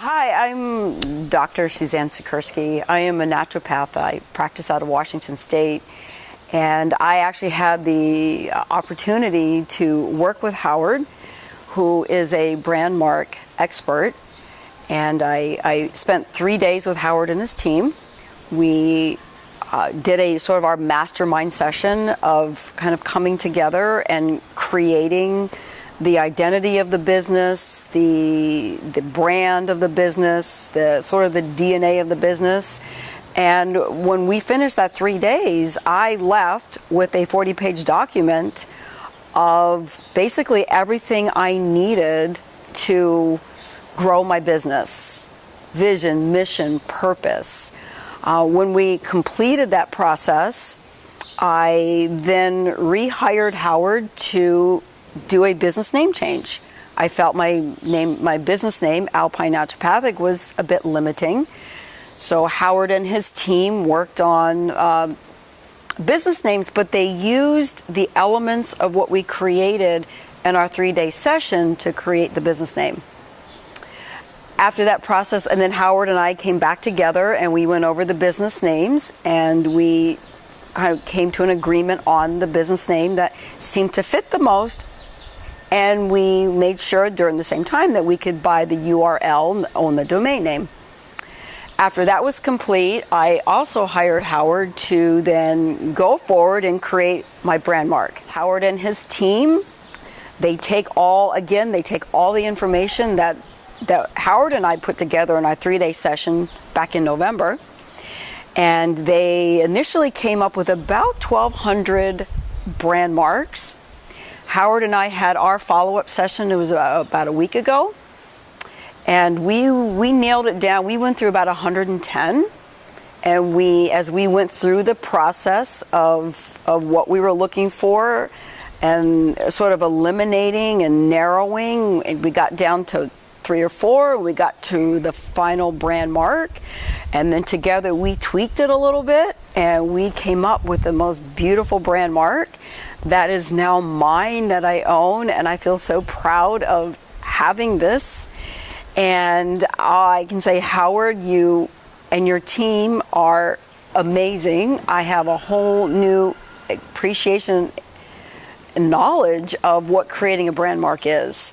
Hi, I'm Dr. Suzanne Testimonial. I am a naturopath. I practice out of Washington State, and I actually had the opportunity to work with Howard, who is a brand mark expert, and I spent 3 days with Howard and his team. We did a sort of our mastermind session of kind of coming together and creating the identity of the business, the brand of the business, the sort of the DNA of the business. And when we finished that 3 days, I left with a 40-page document of basically everything I needed to grow my business: vision, mission, purpose. When we completed that process, I then rehired Howard to do a business name change. I felt my business name, Alpine Naturopathic, was a bit limiting. So Howard and his team worked on business names, but they used the elements of what we created in our 3-day session to create the business name. After that process, and then Howard and I came back together and we went over the business names, and we kind of came to an agreement on the business name that seemed to fit the most. And we made sure during the same time that we could buy the URL and own the domain name. After that was complete, I also hired Howard to then go forward and create my brand mark. Howard and his team, they take all the information that Howard and I put together in our 3-day session back in November. And they initially came up with about 1,200 brand marks. Howard and I had our follow-up session, it was about a week ago, and we nailed it down. We went through about 110, and as we went through the process of what we were looking for and sort of eliminating and narrowing, and we got down to 3 or 4, we got to the final brand mark, and then together we tweaked it a little bit, and we came up with the most beautiful brand mark that is now mine, that I own, and I feel so proud of having this. And I can say, Howard, you and your team are amazing. I have a whole new appreciation and knowledge of what creating a brand mark is.